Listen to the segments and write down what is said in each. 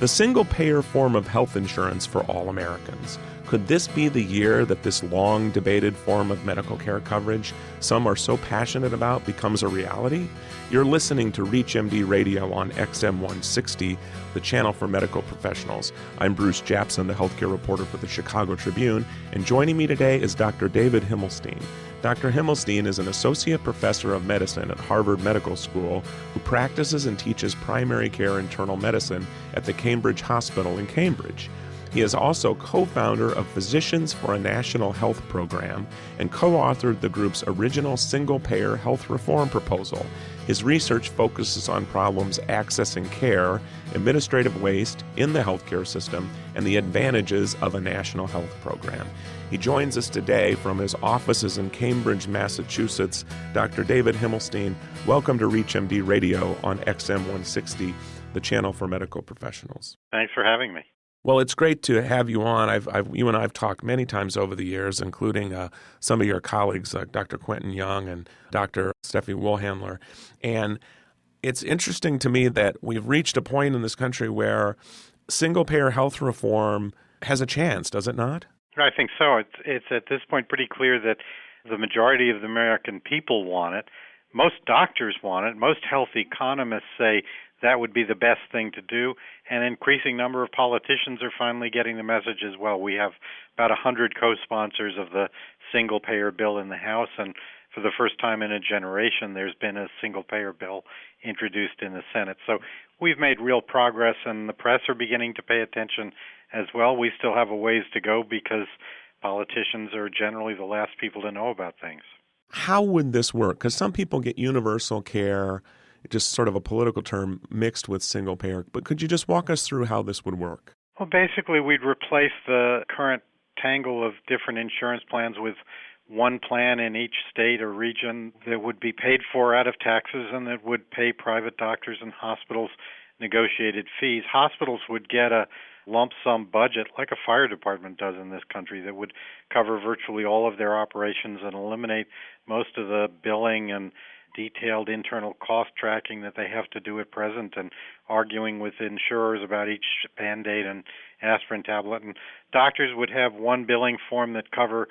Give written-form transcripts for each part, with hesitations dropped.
The single-payer form of health insurance for all Americans. Could this be the year that this long-debated form of medical care coverage some are so passionate about becomes a reality? You're listening to ReachMD Radio on XM 160, the channel for medical professionals. I'm Bruce Japsen, the healthcare reporter for the Chicago Tribune, and joining me today is Dr. David Himmelstein. Dr. Himmelstein is an associate professor of medicine at Harvard Medical School who practices and teaches primary care internal medicine at the Cambridge Hospital in Cambridge. He is also co-founder of Physicians for a National Health Program and co-authored the group's original single-payer health reform proposal. His research focuses on problems accessing care, administrative waste in the healthcare system, and the advantages of a national health program. He joins us today from his offices in Cambridge, Massachusetts. Dr. David Himmelstein, welcome to ReachMD Radio on XM 160, the channel for medical professionals. Thanks for having me. Well, it's great to have you on. You and I have talked many times over the years, including some of your colleagues, like Dr. Quentin Young and Dr. Steffi Wohlhandler. And it's interesting to me that we've reached a point in this country where single-payer health reform has a chance, does it not? I think so. It's at this point pretty clear that the majority of the American people want it. Most doctors want it. Most health economists say that would be the best thing to do. An increasing number of politicians are finally getting the message as well. We have about 100 co-sponsors of the single-payer bill in the House, and for the first time in a generation, there's been a single-payer bill introduced in the Senate. So we've made real progress, and the press are beginning to pay attention as well. We still have a ways to go because politicians are generally the last people to know about things. How would this work? Because some people get universal care, just sort of a political term, mixed with single payer. But could you just walk us through how this would work? Well, basically, we'd replace the current tangle of different insurance plans with one plan in each state or region that would be paid for out of taxes and that would pay private doctors and hospitals negotiated fees. Hospitals would get a lump sum budget like a fire department does in this country that would cover virtually all of their operations and eliminate most of the billing and detailed internal cost tracking that they have to do at present and arguing with insurers about each Band-Aid and aspirin tablet. And doctors would have one billing form that cover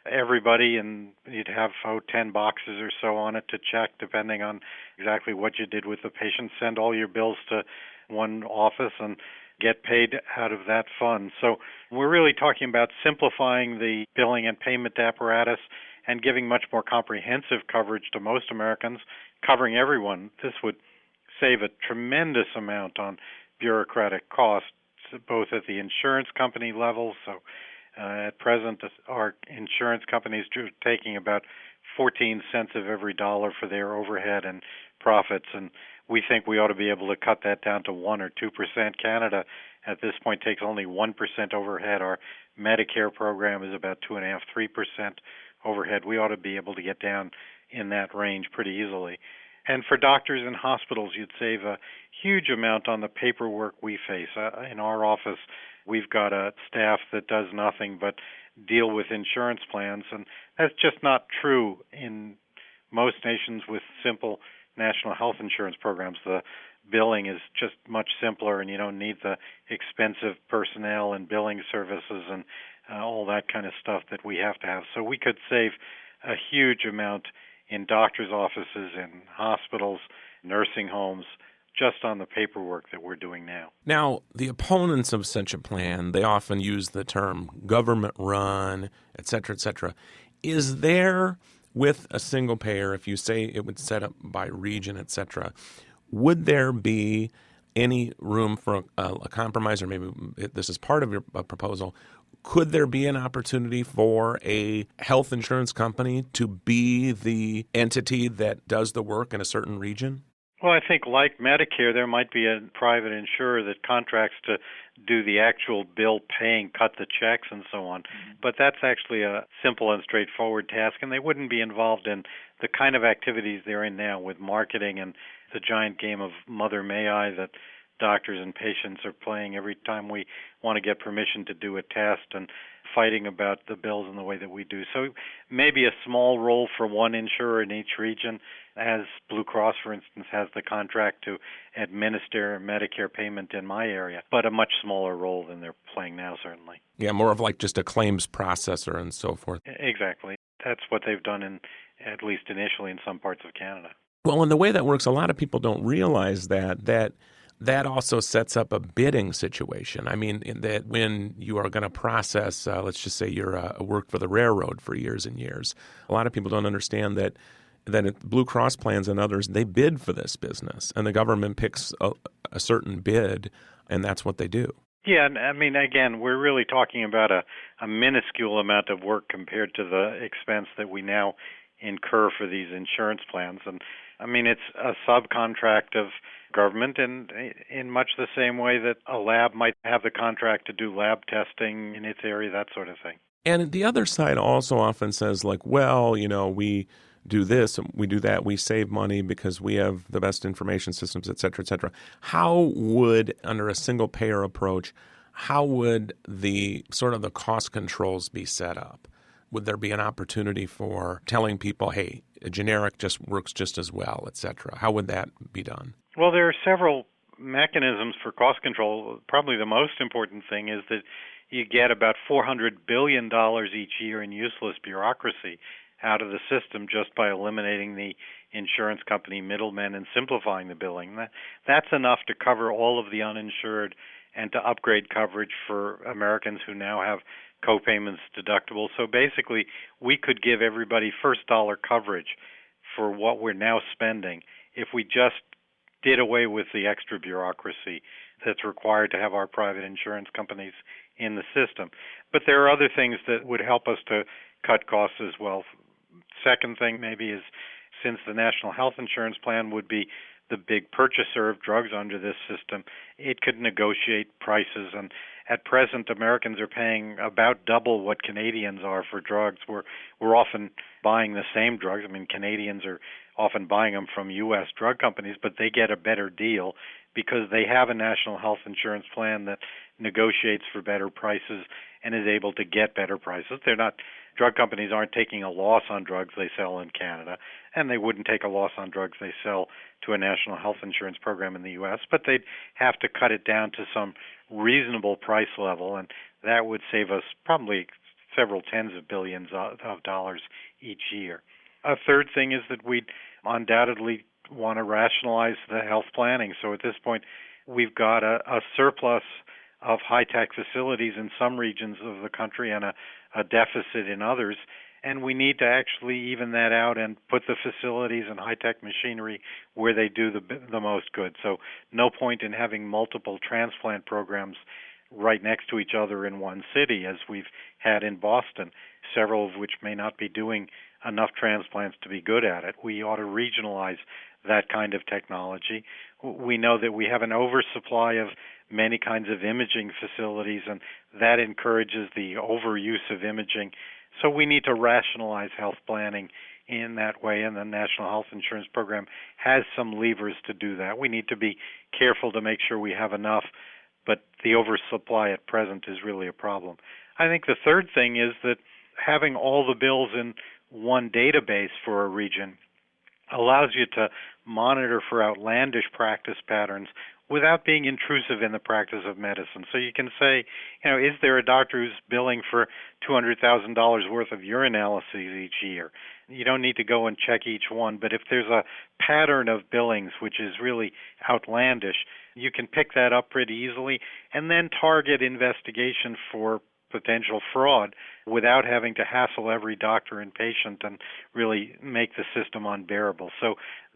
everybody, and you'd have 10 boxes or so on it to check depending on exactly what you did with the patient. Send all your bills to one office and get paid out of that fund. So we're really talking about simplifying the billing and payment apparatus and giving much more comprehensive coverage to most Americans, covering everyone. This would save a tremendous amount on bureaucratic costs, both at the insurance company level. So at present, our insurance companies are taking about 14 cents of every dollar for their overhead and profits, and we think we ought to be able to cut that down to 1 or 2%. Canada, at this point, takes only 1% overhead. Our Medicare program is about 2.5%, 3% overhead. We ought to be able to get down in that range pretty easily. And for doctors and hospitals, you'd save a huge amount on the paperwork we face. In our office, we've got a staff that does nothing but deal with insurance plans, and that's just not true in most nations with simple national health insurance programs. The billing is just much simpler, and you don't need the expensive personnel and billing services and all that kind of stuff that we have to have. So we could save a huge amount in doctors' offices, in hospitals, nursing homes, just on the paperwork that we're doing now. Now, the opponents of such a plan, they often use the term government-run, et cetera, et cetera. Is there, with a single payer, if you say it would set up by region, et cetera, would there be any room for a compromise, or maybe this is part of your proposal? Could there be an opportunity for a health insurance company to be the entity that does the work in a certain region? Well, I think like Medicare, there might be a private insurer that contracts to do the actual bill paying, cut the checks, and so on. But that's actually a simple and straightforward task, and they wouldn't be involved in the kind of activities they're in now with marketing and the giant game of Mother May I that doctors and patients are playing every time we want to get permission to do a test and fighting about the bills in the way that we do. So maybe a small role for one insurer in each region, as Blue Cross, for instance, has the contract to administer Medicare payment in my area, but a much smaller role than they're playing now, certainly. Yeah, more of like just a claims processor and so forth. Exactly. That's what they've done, at least initially, in some parts of Canada. Well, and the way that works, a lot of people don't realize that also sets up a bidding situation. I mean, in that when you are going to process, let's just say you're worked for the railroad for years and years, a lot of people don't understand that Blue Cross plans and others, they bid for this business, and the government picks a certain bid, and that's what they do. Yeah, and I mean, again, we're really talking about a minuscule amount of work compared to the expense that we now incur for these insurance plans. And I mean, it's a subcontract of government, and in much the same way that a lab might have the contract to do lab testing in its area, that sort of thing. And the other side also often says, like, well, we do this, we do that, we save money because we have the best information systems, et cetera, et cetera. How would, under a single payer approach, how would the sort of the cost controls be set up? Would there be an opportunity for telling people, hey, a generic just works just as well, et cetera? How would that be done? Well, there are several mechanisms for cost control. Probably the most important thing is that you get about $400 billion each year in useless bureaucracy out of the system just by eliminating the insurance company middlemen and simplifying the billing. That's enough to cover all of the uninsured and to upgrade coverage for Americans who now have co-payments deductible. So basically, we could give everybody first dollar coverage for what we're now spending if we just did away with the extra bureaucracy that's required to have our private insurance companies in the system. But there are other things that would help us to cut costs as well. Second thing maybe is, since the National Health Insurance Plan would be the big purchaser of drugs under this system, it could negotiate prices. And at present, Americans are paying about double what Canadians are for drugs. We're often buying the same drugs. I mean, Canadians are often buying them from U.S. drug companies, but they get a better deal because they have a national health insurance plan that negotiates for better prices and is able to get better prices. Drug companies aren't taking a loss on drugs they sell in Canada, and they wouldn't take a loss on drugs they sell to a national health insurance program in the U.S., but they'd have to cut it down to some reasonable price level, and that would save us probably several tens of billions of dollars each year. A third thing is that we'd undoubtedly want to rationalize the health planning. So at this point, we've got a surplus of high-tech facilities in some regions of the country and a deficit in others, and we need to actually even that out and put the facilities and high-tech machinery where they do the most good. So no point in having multiple transplant programs right next to each other in one city, as we've had in Boston, several of which may not be doing enough transplants to be good at it. We ought to regionalize that kind of technology. We know that we have an oversupply of many kinds of imaging facilities, and that encourages the overuse of imaging. So we need to rationalize health planning in that way, and the National Health Insurance Program has some levers to do that. We need to be careful to make sure we have enough, but the oversupply at present is really a problem. I think the third thing is that having all the bills in one database for a region allows you to monitor for outlandish practice patterns without being intrusive in the practice of medicine. So you can say, is there a doctor who's billing for $200,000 worth of urinalyses each year? You don't need to go and check each one, but if there's a pattern of billings which is really outlandish, you can pick that up pretty easily and then target investigation for potential fraud without having to hassle every doctor and patient and really make the system unbearable. So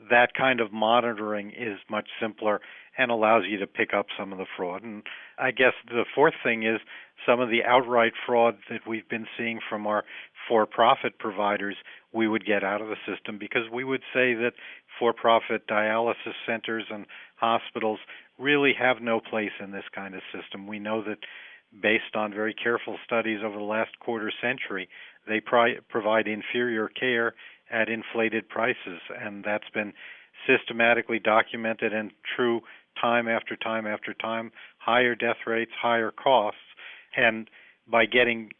that kind of monitoring is much simpler and allows you to pick up some of the fraud. And I guess the fourth thing is some of the outright fraud that we've been seeing from our for-profit providers we would get out of the system, because we would say that for-profit dialysis centers and hospitals really have no place in this kind of system. We know that based on very careful studies over the last quarter century, they provide inferior care at inflated prices, and that's been systematically documented and true time after time after time, higher death rates, higher costs, and by getting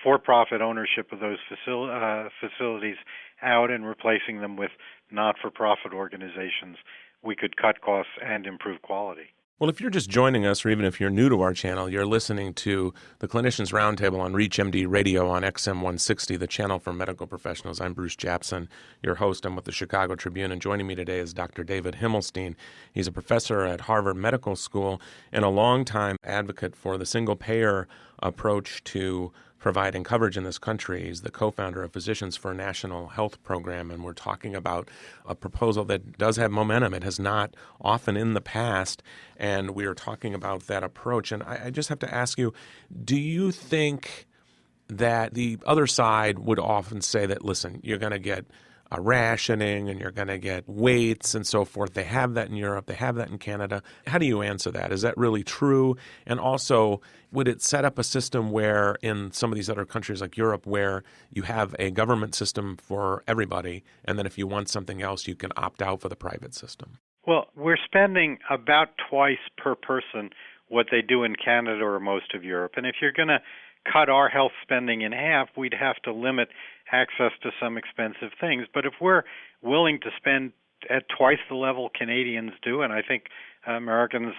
for-profit ownership of those facilities out and replacing them with not-for-profit organizations, we could cut costs and improve quality. Well, if you're just joining us, or even if you're new to our channel, you're listening to the Clinicians Roundtable on ReachMD Radio on XM 160, the channel for medical professionals. I'm Bruce Japsen, your host. I'm with the Chicago Tribune, and joining me today is Dr. David Himmelstein. He's a professor at Harvard Medical School and a longtime advocate for the single-payer approach to providing coverage in this country. He's the co-founder of Physicians for a National Health Program, and we're talking about a proposal that does have momentum. It has not often in the past, and we are talking about that approach. And I just have to ask you, do you think that the other side would often say that, listen, you're going to get a rationing and you're going to get weights and so forth? They have that in Europe. They have that in Canada. How do you answer that? Is that really true? And also, would it set up a system where in some of these other countries like Europe where you have a government system for everybody, and then if you want something else, you can opt out for the private system? Well, we're spending about twice per person what they do in Canada or most of Europe. And if you're going to cut our health spending in half, we'd have to limit access to some expensive things. But if we're willing to spend at twice the level Canadians do, and I think Americans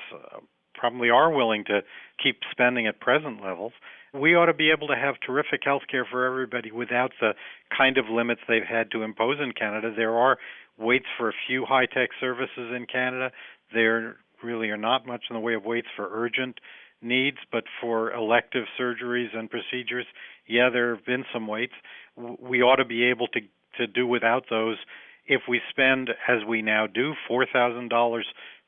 probably are willing to keep spending at present levels, we ought to be able to have terrific health care for everybody without the kind of limits they've had to impose in Canada. There are waits for a few high-tech services in Canada. There really are not much in the way of waits for urgent needs, but for elective surgeries and procedures, yeah, there have been some waits. We ought to be able to do without those if we spend, as we now do, $4,000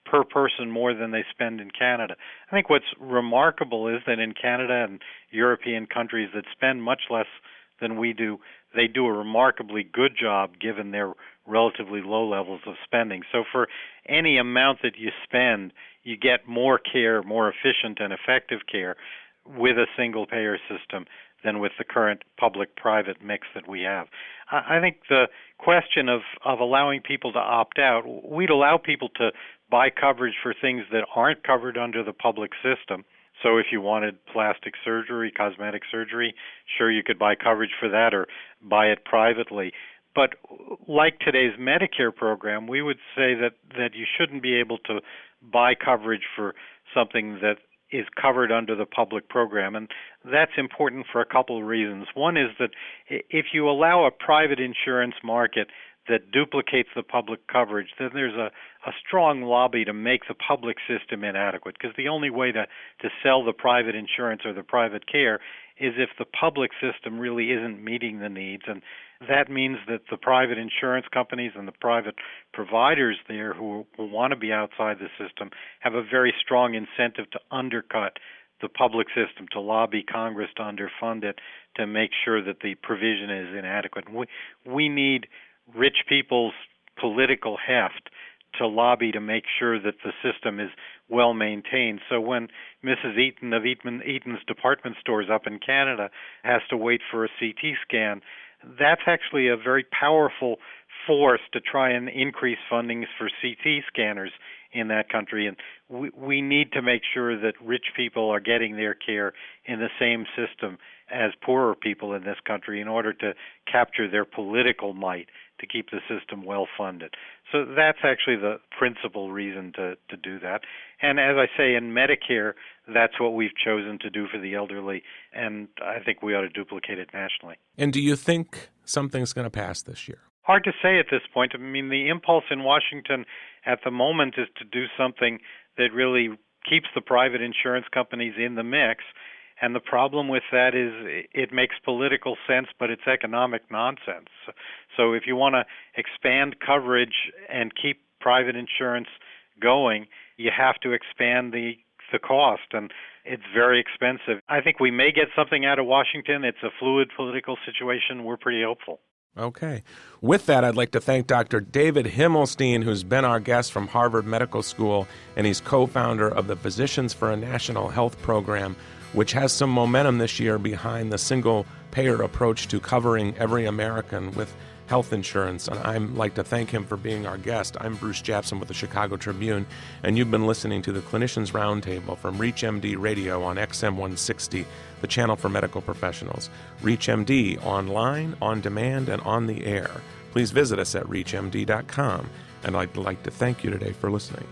per person more than they spend in Canada. I think what's remarkable is that in Canada and European countries that spend much less than we do, they do a remarkably good job given their relatively low levels of spending. So for any amount that you spend, you get more care, more efficient and effective care with a single-payer system than with the current public-private mix that we have. I think the question of allowing people to opt out, we'd allow people to buy coverage for things that aren't covered under the public system. So if you wanted plastic surgery, cosmetic surgery, sure, you could buy coverage for that or buy it privately. But like today's Medicare program, we would say that you shouldn't be able to buy coverage for something that is covered under the public program. And that's important for a couple of reasons. One is that if you allow a private insurance market that duplicates the public coverage, then there's a strong lobby to make the public system inadequate, because the only way to sell the private insurance or the private care is if the public system really isn't meeting the needs. And that means that the private insurance companies and the private providers there who want to be outside the system have a very strong incentive to undercut the public system, to lobby Congress to underfund it, to make sure that the provision is inadequate. We need rich people's political heft to lobby to make sure that the system is well maintained. So when Mrs. Eaton of Eaton's department stores up in Canada has to wait for a CT scan, that's actually a very powerful force to try and increase fundings for CT scanners in that country. And we need to make sure that rich people are getting their care in the same system as poorer people in this country in order to capture their political might to keep the system well funded. So that's actually the principal reason to do that. And as I say, in Medicare, that's what we've chosen to do for the elderly, and I think we ought to duplicate it nationally. And do you think something's going to pass this year? Hard to say at this point. I mean, the impulse in Washington at the moment is to do something that really keeps the private insurance companies in the mix. And the problem with that is it makes political sense, but it's economic nonsense. So if you want to expand coverage and keep private insurance going, you have to expand the cost, and it's very expensive. I think we may get something out of Washington. It's a fluid political situation. We're pretty hopeful. Okay. With that, I'd like to thank Dr. David Himmelstein, who's been our guest from Harvard Medical School, and he's co-founder of the Physicians for a National Health Program, which has some momentum this year behind the single-payer approach to covering every American with health insurance, and I'd like to thank him for being our guest. I'm Bruce Japsen with the Chicago Tribune, and you've been listening to the Clinicians Roundtable from ReachMD Radio on XM 160, the channel for medical professionals. ReachMD online, on demand, and on the air. Please visit us at reachmd.com, and I'd like to thank you today for listening.